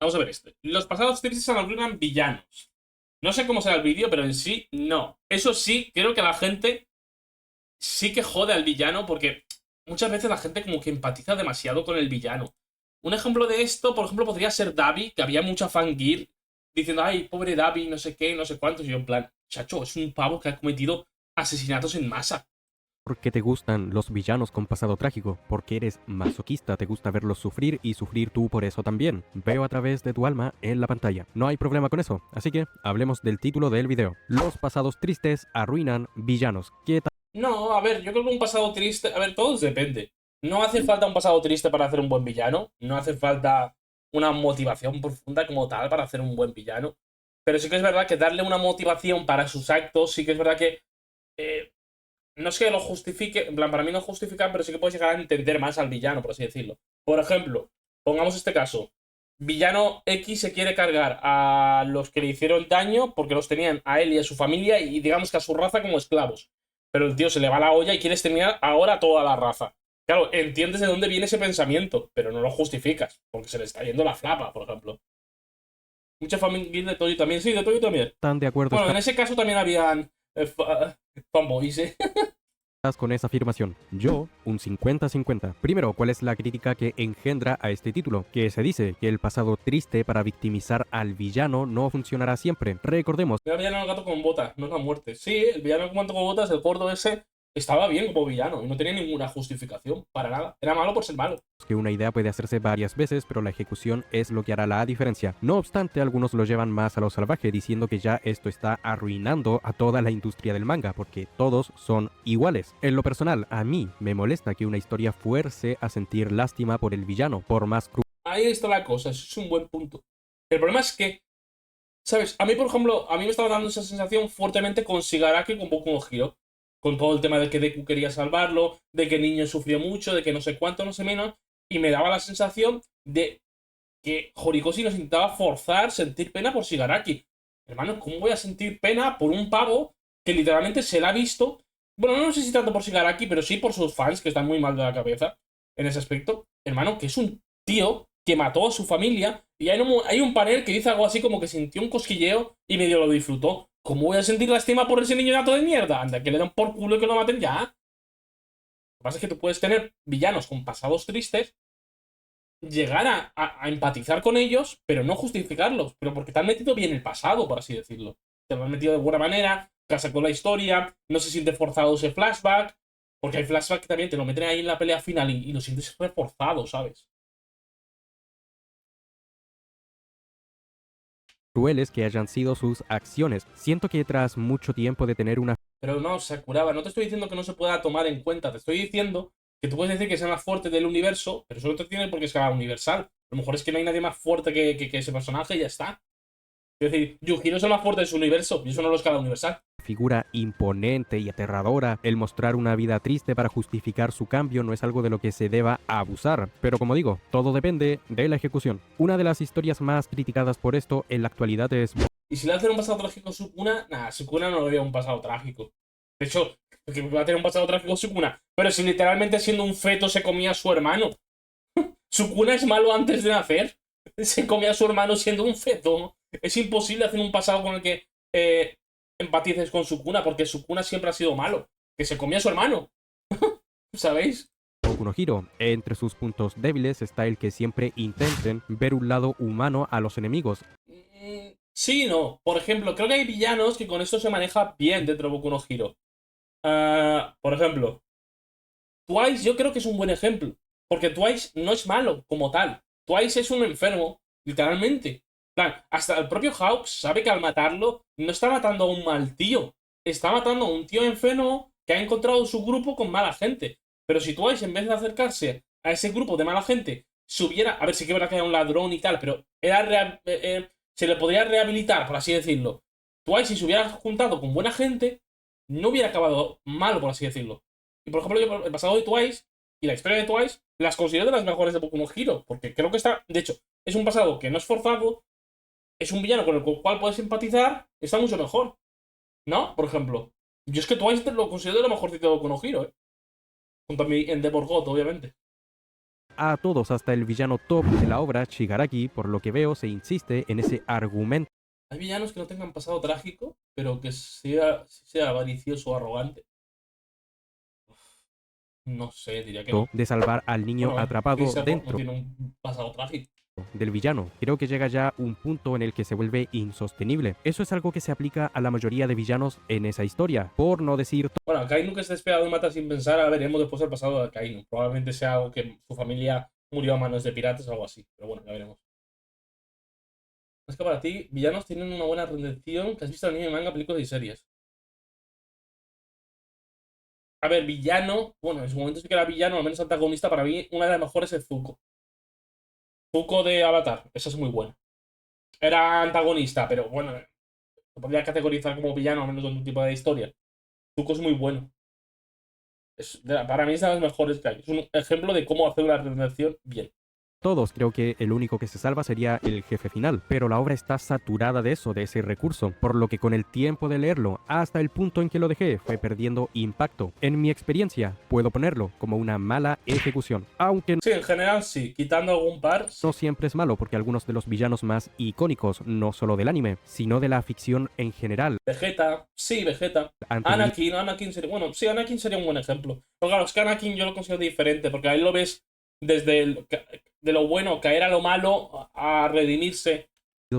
Vamos a ver esto. Los pasados tristes se arruinan villanos. No sé cómo será el vídeo, pero en sí, no. Eso sí, creo que la gente sí que jode al villano porque muchas veces la gente como que empatiza demasiado con el villano. Un ejemplo de esto, por ejemplo, podría ser Davi, que había mucha fangirl diciendo, ay, pobre Davi, no sé qué, no sé cuántos. Y yo en plan, chacho, es un pavo que ha cometido asesinatos en masa. Porque te gustan los villanos con pasado trágico, porque eres masoquista, te gusta verlos sufrir y sufrir tú por eso también. Veo a través de tu alma en la pantalla. No hay problema con eso, así que hablemos del título del video. Los pasados tristes arruinan villanos. ¿Qué tal? No, a ver, yo creo que un pasado triste. A ver, todo depende. No hace falta un pasado triste para hacer un buen villano. No hace falta una motivación profunda como tal para hacer un buen villano. Pero sí que es verdad que darle una motivación para sus actos, sí que es verdad que. eh, no es que lo justifique, en plan, para mí no justifica, pero sí que puedes llegar a entender más al villano, por así decirlo. Por ejemplo, pongamos este caso. Villano X se quiere cargar a los que le hicieron daño porque los tenían a él y a su familia y digamos que a su raza como esclavos. Pero el tío se le va la olla y quiere exterminar ahora a toda la raza. Claro, entiendes de dónde viene ese pensamiento, pero no lo justificas, porque se le está yendo la flapa, por ejemplo. Mucha familia de Toyo también, sí, de Toyo también. ¿Tan de acuerdo Bueno, en ese caso también habían fanboys, ¿eh? estás con esa afirmación? Yo, un 50-50. Primero, ¿cuál es la crítica que engendra a este título? Que se dice que el pasado triste para victimizar al villano no funcionará siempre. Recordemos Era villano el gato con botas, no es la muerte. Sí, el villano con gato con botas, el gordo ese, estaba bien como villano y no tenía ninguna justificación, para nada. Era malo por ser malo. que una idea puede hacerse varias veces, pero la ejecución es lo que hará la diferencia. No obstante, algunos lo llevan más a lo salvaje, diciendo que ya esto está arruinando a toda la industria del manga, porque todos son iguales. En lo personal, a mí me molesta que una historia fuerce a sentir lástima por el villano, por más cruel. Ahí está la cosa, eso es un buen punto. El problema es que, ¿sabes? A mí, por ejemplo, a mí me estaba dando esa sensación fuertemente con Shigaraki con Boku no Hero. Con todo el tema de que Deku quería salvarlo, de que el niño sufrió mucho, de que no sé cuánto, no sé menos. Y me daba la sensación de que Horikoshi nos intentaba forzar sentir pena por Shigaraki. Hermano, ¿cómo voy a sentir pena por un pavo que literalmente se la ha visto? Bueno, no sé si tanto por Shigaraki, pero sí por sus fans, que están muy mal de la cabeza en ese aspecto. Hermano, que es un tío que mató a su familia y hay un panel que dice algo así como que sintió un cosquilleo y medio lo disfrutó. ¿Cómo voy a sentir lástima por ese niño gato de mierda? Anda, que le dan por culo y que lo maten ya. Lo que pasa es que tú puedes tener villanos con pasados tristes llegar a empatizar con ellos, pero no justificarlos, pero porque te han metido bien el pasado, por así decirlo. Te lo han metido de buena manera, casa con la historia, no se siente forzado ese flashback, porque hay flashback que también te lo meten ahí en la pelea final y lo sientes reforzado, ¿sabes? Crueles que hayan sido sus acciones. Siento que tras mucho tiempo de tener una Pero no, Sakuraba, no te estoy diciendo que no se pueda tomar en cuenta, te estoy diciendo que tú puedes decir que sea más fuerte del universo, pero eso no te tiene por qué escala universal. A lo mejor es que no hay nadie más fuerte que ese personaje y ya está. Es decir, Yujiro es el más fuerte de su universo y eso no lo escala universal. figura imponente y aterradora, el mostrar una vida triste para justificar su cambio no es algo de lo que se deba abusar, pero como digo, todo depende de la ejecución. Una de las historias más criticadas por esto en la actualidad es Y si le hacen un pasado trágico a Sukuna, nada, Sukuna no le veo un pasado trágico. De hecho, porque va a tener un pasado trágico Sukuna. Pero si literalmente siendo un feto se comía a su hermano. Sukuna es malo antes de nacer. Se comía a su hermano siendo un feto. Es imposible hacer un pasado con el que empatices con Sukuna, porque Sukuna siempre ha sido malo. Que se comía a su hermano. ¿Sabéis? Boku no Hero. Entre sus puntos débiles está el que siempre intenten ver un lado humano a los enemigos. Sí, no. Por ejemplo, creo que hay villanos que con esto se maneja bien dentro de Boku no Hero. Por ejemplo, Twice yo creo que es un buen ejemplo. Porque Twice no es malo como tal. Twice es un enfermo, literalmente. En plan, hasta el propio Hawks sabe que al matarlo no está matando a un mal tío. Está matando a un tío enfermo que ha encontrado su grupo con mala gente. Pero si Twice en vez de acercarse a ese grupo de mala gente, subiera. A ver, sí que verá que era un ladrón y tal, pero se le podría rehabilitar, por así decirlo. Twice, si se hubiera juntado con buena gente, no hubiera acabado mal, por así decirlo. Y por ejemplo, yo el pasado de Twice y la historia de Twice las considero de las mejores de Boku no Hero, porque creo que está, de hecho, es un pasado que no es forzado, es un villano con el cual puedes empatizar, está mucho mejor, ¿no? Por ejemplo, yo es que Twice lo considero de lo mejorcito de Boku no Hero, ¿eh? Junto a mi Endeavor God, obviamente. a todos, hasta el villano top de la obra, Shigaraki, por lo que veo se insiste en ese argumento Hay villanos que no tengan pasado trágico, pero que sea avaricioso o arrogante. No sé, diría que no. de salvar al niño Bueno, atrapado Chris Evans no dentro tiene un pasado trágico. del villano. Creo que llega ya un punto en el que se vuelve insostenible. Eso es algo que se aplica a la mayoría de villanos en esa historia, por no decir Bueno, Akainu que está despegado y mata sin pensar, ahora veremos después el pasado de Akainu. Probablemente sea algo que su familia murió a manos de piratas o algo así. Pero bueno, ya veremos. Es que para ti, villanos tienen una buena redención que has visto en anime, manga, películas y series. A ver, villano, bueno, en su momento sí que era villano, al menos antagonista, para mí una de las mejores es Zuko. Zuko de Avatar, esa es muy buena. Era antagonista, pero bueno, se podría categorizar como villano, al menos en un tipo de historia. Zuko es muy bueno. Para mí es de las mejores que hay. Es un ejemplo de cómo hacer una redención bien. todos, creo que el único que se salva sería el jefe final, pero la obra está saturada de eso, de ese recurso, por lo que con el tiempo de leerlo, hasta el punto en que lo dejé, fue perdiendo impacto. En mi experiencia, puedo ponerlo como una mala ejecución, aunque Sí, en general sí, quitando algún par. Sí. no siempre es malo, porque algunos de los villanos más icónicos, no solo del anime, sino de la ficción en general, Vegeta, sí, Vegeta. han tenido Anakin sería. Bueno, sí, Anakin sería un buen ejemplo. Pero claro, es que Anakin yo lo considero diferente, porque ahí lo ves desde de lo bueno, caer a lo malo, a redimirse.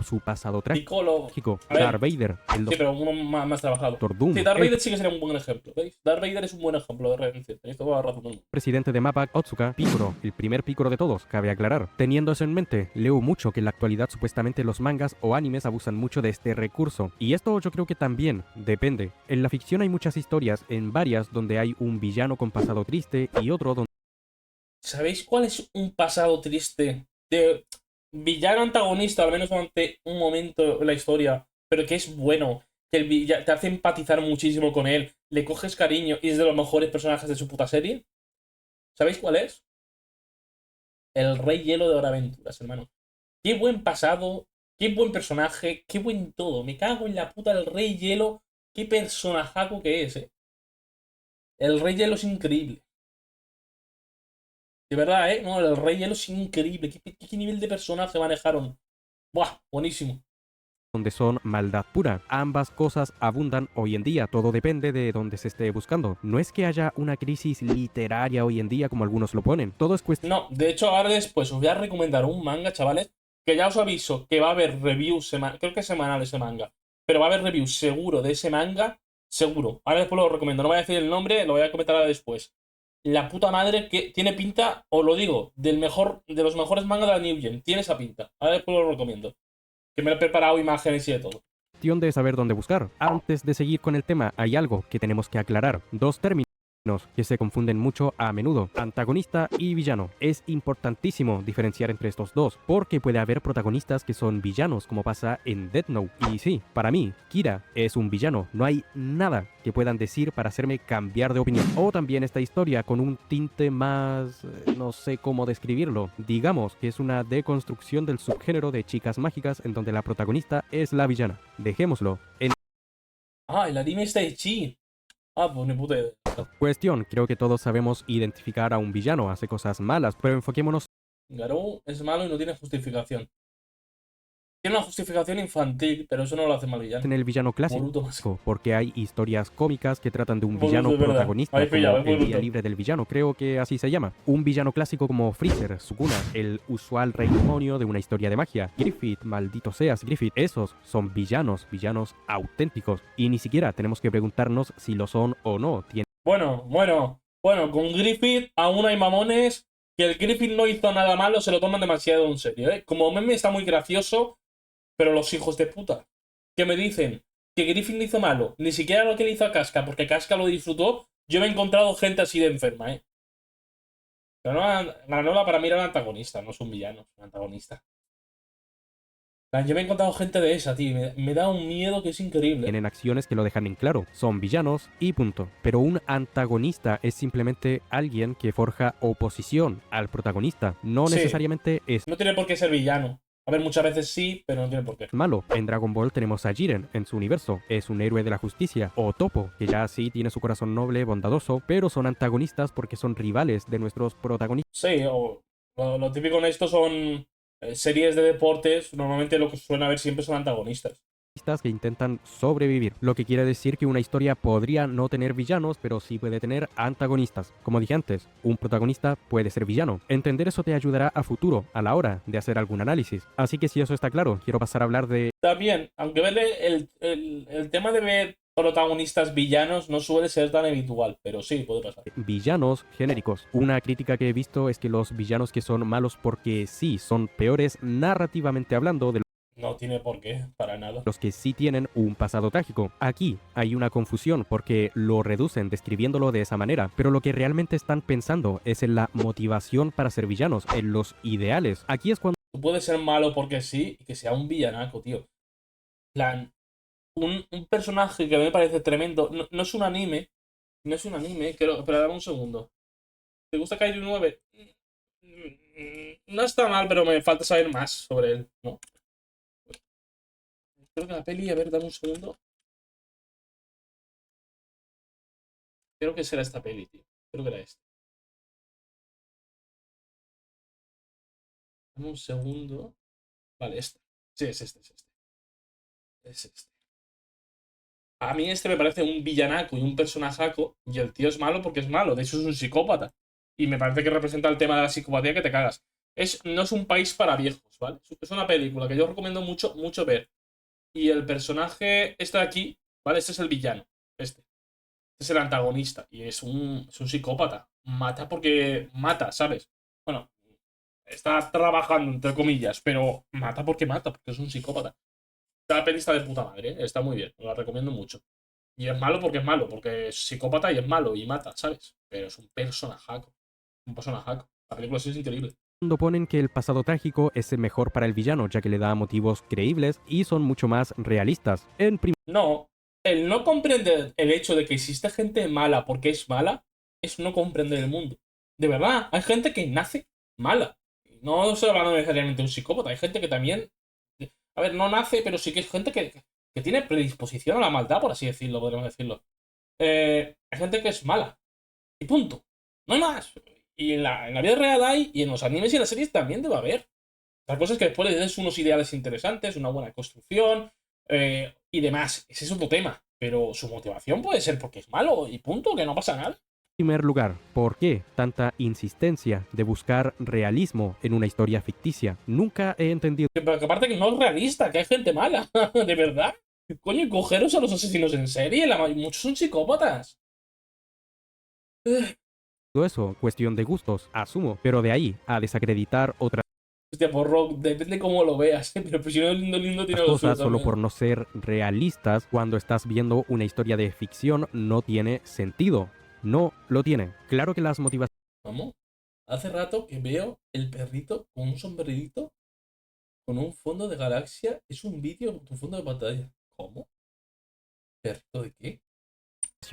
su pasado Piccolo. trágico. A ver, Darth Vader, el sí, pero uno más trabajado. Doctor Doom, Sí, Darth el Vader sí que sería un buen ejemplo, ¿veis? Darth Vader es un buen ejemplo de redención. Tenéis toda la razón del mundo. presidente de MAPAC, Otsuka, Piccolo, el primer Piccolo de todos, cabe aclarar. Teniendo eso en mente, leo mucho que en la actualidad supuestamente los mangas o animes abusan mucho de este recurso. Y esto yo creo que también depende. En la ficción hay muchas historias, en varias donde hay un villano con pasado triste y otro donde ¿Sabéis cuál es un pasado triste de villano antagonista, al menos durante un momento en la historia, pero que es bueno, que te hace empatizar muchísimo con él, le coges cariño y es de los mejores personajes de su puta serie? ¿Sabéis cuál es? El Rey Hielo de Hora Aventuras, hermano. Qué buen pasado, qué buen personaje, qué buen todo. Me cago en la puta del Rey Hielo, qué personajaco que es, eh. El Rey Hielo es increíble. De verdad, ¿eh? No, el Rey Hielo es increíble. ¿Qué nivel de personaje manejaron? Buah, buenísimo. son maldad pura. Ambas cosas abundan hoy en día, todo depende de dónde se esté buscando. No es que haya una crisis literaria hoy en día como algunos lo ponen, todo es cuestión No, de hecho, ahora después os voy a recomendar un manga, chavales, que ya os aviso que va a haber reviews, creo que es semanal ese manga, pero va a haber reviews seguro de ese manga, seguro. Ahora después lo recomiendo, no voy a decir el nombre, lo voy a comentar ahora después. La puta madre que tiene pinta, os lo digo, de los mejores mangas de la New Gen, tiene esa pinta. Ahora después lo recomiendo. Que me lo he preparado imágenes y de todo. de saber dónde buscar. Antes de seguir con el tema, hay algo que tenemos que aclarar. Dos términos que se confunden mucho a menudo, antagonista y villano. Es importantísimo diferenciar entre estos dos, porque puede haber protagonistas que son villanos, como pasa en Death Note. Y sí, para mí, Kira es un villano. No hay nada que puedan decir para hacerme cambiar de opinión. O también esta historia con un tinte más... no sé cómo describirlo. Digamos que es una deconstrucción del subgénero de chicas mágicas en donde la protagonista es la villana. Dejémoslo en Ah, el anime está de Chi. Ah, pues ni puta idea. cuestión. Creo que todos sabemos identificar a un villano, hace cosas malas, pero enfoquémonos Garou es malo y no tiene justificación. Tiene una justificación infantil, pero eso no lo hace mal villano. en el villano clásico, Boruto más. porque hay historias cómicas que tratan de un Boruto, villano es verdad. protagonista, Ahí pillado, como es el día Boruto. libre del villano, creo que así se llama. Un villano clásico como Freezer, Sukuna, el usual rey demonio de una historia de magia. Griffith, maldito seas Griffith, esos son villanos, villanos auténticos, y ni siquiera tenemos que preguntarnos si lo son o no. Bueno, con Griffith aún hay mamones que el Griffith no hizo nada malo, se lo toman demasiado en serio, ¿eh? Como meme está muy gracioso, pero los hijos de puta que me dicen que Griffith no hizo malo, ni siquiera lo que le hizo a Casca, porque Casca lo disfrutó, yo me he encontrado gente así de enferma, ¿eh? Granola para mí era un antagonista, no es un villano, es un antagonista. Yo me he encontrado gente de esa, tío, me da un miedo que es increíble. Tienen acciones que lo dejan en claro, son villanos y punto. Pero un antagonista es simplemente alguien que forja oposición al protagonista, no Sí. necesariamente es No tiene por qué ser villano. A ver, muchas veces sí, pero no tiene por qué. malo. En Dragon Ball tenemos a Jiren en su universo, es un héroe de la justicia, o Toppo, que ya sí tiene su corazón noble, bondadoso, pero son antagonistas porque son rivales de nuestros protagonistas. Sí, o Lo típico en esto son series de deportes. Normalmente lo que suelen haber siempre son antagonistas. Que intentan sobrevivir, lo que quiere decir que una historia podría no tener villanos, pero sí puede tener antagonistas. Como dije antes, un protagonista puede ser villano. Entender eso te ayudará a futuro, a la hora de hacer algún análisis. Así que si eso está claro, quiero pasar a hablar de También, aunque verle el tema de ver protagonistas villanos no suele ser tan habitual, pero sí, puede pasar. villanos genéricos. Una crítica que he visto es que los villanos que son malos porque sí son peores narrativamente hablando de No tiene por qué, para nada. los que sí tienen un pasado trágico. Aquí hay una confusión porque lo reducen describiéndolo de esa manera, pero lo que realmente están pensando es en la motivación para ser villanos, en los ideales. Aquí es cuando Tú puedes ser malo porque sí y que sea un villanaco, tío. Plan, un personaje que a mí me parece tremendo. No, no es un anime. No es un anime. Pero dame un segundo. ¿Te gusta Kaiju 9? No está mal, pero me falta saber más sobre él, ¿no? Creo que la peli, a ver, dame un segundo. Creo que será esta peli, tío. Creo que era esta. Dame un segundo. Vale, esta. Sí, es este, es este. Es este. A mí este me parece un villanaco y un personajaco. Y el tío es malo porque es malo. De hecho, es un psicópata. Y me parece que representa el tema de la psicopatía que te cagas. No es un país para viejos, ¿vale? Es una película que yo recomiendo mucho, mucho ver. Y el personaje, este de aquí, ¿vale? Este es el villano. Este es el antagonista. Y es un psicópata. Mata porque mata, ¿sabes? Bueno, está trabajando, entre comillas, pero mata porque es un psicópata. La peli está de puta madre, ¿eh? Está muy bien, la recomiendo mucho. Y es malo, porque es psicópata y es malo y mata, ¿sabes? Pero es un personajaco. Un personajaco. La película sí es increíble. ponen que el pasado trágico es el mejor para el villano, ya que le da motivos creíbles y son mucho más realistas. En No, el no comprender el hecho de que existe gente mala porque es mala es no comprender el mundo. De verdad, hay gente que nace mala. No estoy hablando necesariamente de un psicópata, hay gente que también. A ver, no nace, pero sí que es gente que tiene predisposición a la maldad, por así decirlo, podríamos decirlo. Hay gente que es mala. Y punto. No hay más. Y en la vida real hay, y en los animes y en las series también debe haber. La cosa es que después le des unos ideales interesantes, una buena construcción y demás. Ese es otro tema. Pero su motivación puede ser porque es malo y punto, que no pasa nada. primer lugar, ¿por qué tanta insistencia de buscar realismo en una historia ficticia? Nunca he entendido Pero que aparte que no es realista, que hay gente mala. De verdad. Coño, cogeros a los asesinos en serie. Muchos son psicópatas. eso, cuestión de gustos, asumo, pero de ahí a desacreditar otras Hostia, por rock, depende cómo lo veas. Pero pues si no es lindo, lindo tiene lo suyo cosas solo también. por no ser realistas cuando estás viendo una historia de ficción no tiene sentido. No lo tiene. Claro que las motivaciones Vamos. Hace rato que veo el perrito con un sombrerito con un fondo de galaxia. Es un vídeo con tu fondo de pantalla. ¿Cómo? ¿Perrito de qué?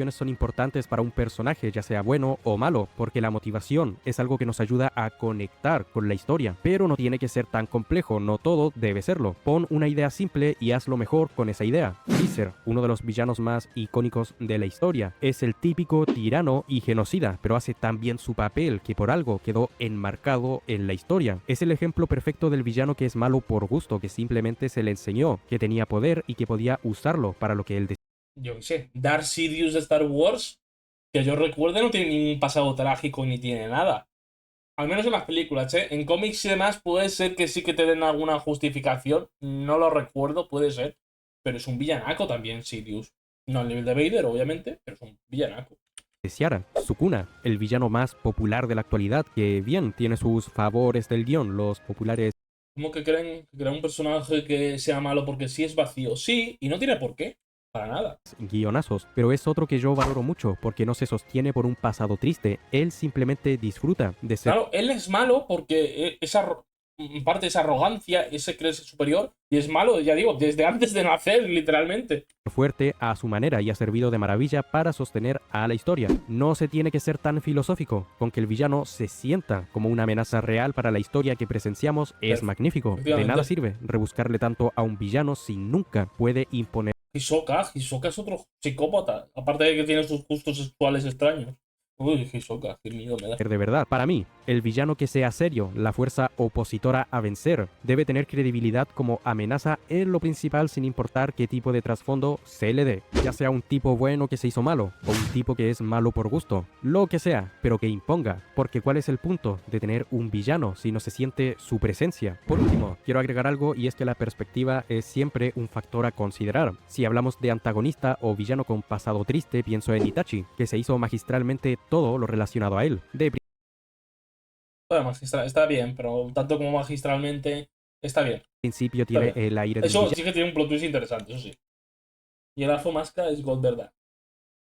son importantes para un personaje, ya sea bueno o malo, porque la motivación es algo que nos ayuda a conectar con la historia, pero no tiene que ser tan complejo, no todo debe serlo. Pon una idea simple y hazlo mejor con esa idea. Freezer, uno de los villanos más icónicos de la historia, es el típico tirano y genocida, pero hace tan bien su papel que por algo quedó enmarcado en la historia. Es el ejemplo perfecto del villano que es malo por gusto, que simplemente se le enseñó que tenía poder y que podía usarlo para lo que él Yo qué sé. Darth Sidious de Star Wars, que yo recuerde, no tiene ningún pasado trágico ni tiene nada. Al menos en las películas, ¿eh? En cómics y demás puede ser que sí que te den alguna justificación. No lo recuerdo, puede ser. Pero es un villanaco también, Sidious. No al nivel de Vader, obviamente, pero es un villanaco. deseara. Sukuna, el villano más popular de la actualidad, que bien tiene sus favores del guión, los populares ¿Cómo que creen que crean un personaje que sea malo porque sí es vacío? Sí, y no tiene por qué. Para nada. guionazos, pero es otro que yo valoro mucho porque no se sostiene por un pasado triste, él simplemente disfruta de ser Claro, él es malo porque parte de esa arrogancia, ese creerse superior, y es malo, ya digo, desde antes de nacer, literalmente. fuerte a su manera y ha servido de maravilla para sostener a la historia. No se tiene que ser tan filosófico, con que el villano se sienta como una amenaza real para la historia que presenciamos es magnífico. De Efectivamente. nada sirve rebuscarle tanto a un villano si nunca puede imponer Hisoka es otro psicópata, aparte de que tiene sus gustos sexuales extraños. Uy, Hisoka, qué miedo me da. de verdad. Para mí, El villano que sea serio, la fuerza opositora a vencer, debe tener credibilidad como amenaza en lo principal sin importar qué tipo de trasfondo se le dé. Ya sea un tipo bueno que se hizo malo, o un tipo que es malo por gusto, lo que sea, pero que imponga. Porque ¿cuál es el punto de tener un villano si no se siente su presencia? Por último, quiero agregar algo y es que la perspectiva es siempre un factor a considerar. Si hablamos de antagonista o villano con pasado triste, pienso en Itachi, que se hizo magistralmente todo lo relacionado a él. De Bueno, está bien, pero tanto como magistralmente, está bien. principio Está tiene bien. el aire de un Eso sí que tiene un plot twist interesante, eso sí. Y el Afo Masca es God, ¿verdad?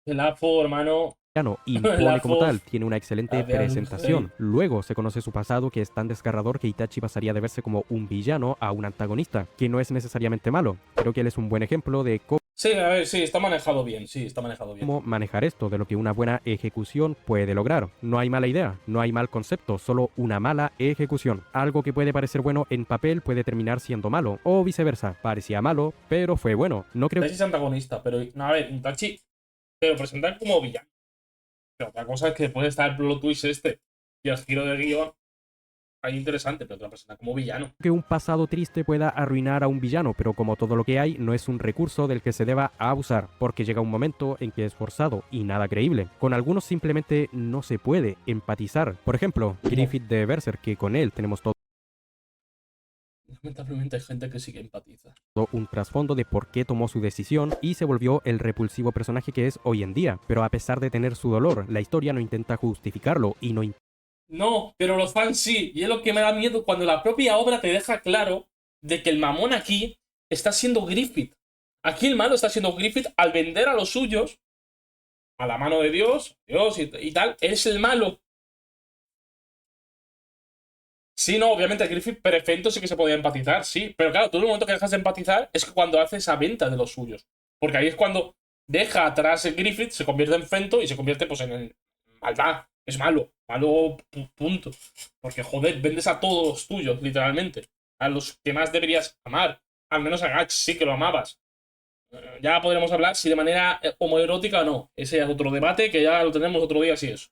El Afo, hermano. villano, El impone como Afo. tal, tiene una excelente de Ángel. presentación. Luego se conoce su pasado que es tan desgarrador que Itachi pasaría de verse como un villano a un antagonista, que no es necesariamente malo. Creo que él es un buen ejemplo de Sí, a ver, sí, está manejado bien. Sí, está manejado bien. cómo manejar esto, de lo que una buena ejecución puede lograr. No hay mala idea, no hay mal concepto, solo una mala ejecución. Algo que puede parecer bueno en papel puede terminar siendo malo, o viceversa. Parecía malo, pero fue bueno. No creo Itachi es antagonista, pero no, a ver, Itachi te lo presentan como villano. Pero otra cosa es que puede estar el plot twist este y el giro de guión ahí interesante, pero te lo presentan como villano. que un pasado triste pueda arruinar a un villano, pero como todo lo que hay, no es un recurso del que se deba abusar, porque llega un momento en que es forzado y nada creíble. Con algunos simplemente no se puede empatizar. Por ejemplo, Griffith de Berserk, que con él tenemos todo Lamentablemente hay gente que sí que empatiza. un trasfondo de por qué tomó su decisión y se volvió el repulsivo personaje que es hoy en día. Pero a pesar de tener su dolor, la historia no intenta justificarlo y no No, pero los fans sí. Y es lo que me da miedo cuando la propia obra te deja claro de que el mamón aquí está siendo Griffith. Aquí el malo está siendo Griffith al vender a los suyos a la mano de Dios, y tal. Es el malo. Sí, no, obviamente el Griffith perfecto sí que se podía empatizar, sí. Pero claro, tú en el momento que dejas de empatizar es que cuando hace esa venta de los suyos. Porque ahí es cuando deja atrás el Griffith, se convierte en Fento y se convierte pues en maldad. Es malo. Malo, punto. Porque joder, vendes a todos los tuyos, literalmente. A los que más deberías amar. Al menos a Gach sí que lo amabas. Ya podremos hablar si de manera homoerótica o no. Ese es otro debate que ya lo tenemos otro día si es.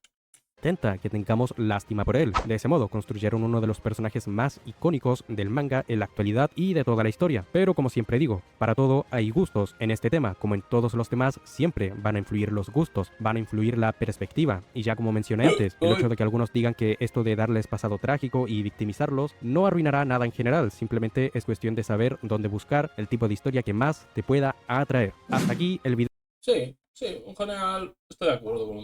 intenta que tengamos lástima por él. De ese modo, construyeron uno de los personajes más icónicos del manga en la actualidad y de toda la historia. Pero como siempre digo, para todo hay gustos. En este tema, como en todos los temas, siempre van a influir los gustos, van a influir la perspectiva. Y ya como mencioné antes, el hecho de que algunos digan que esto de darles pasado trágico y victimizarlos no arruinará nada en general, simplemente es cuestión de saber dónde buscar el tipo de historia que más te pueda atraer. Hasta aquí el video. Sí, sí, en general estoy de acuerdo con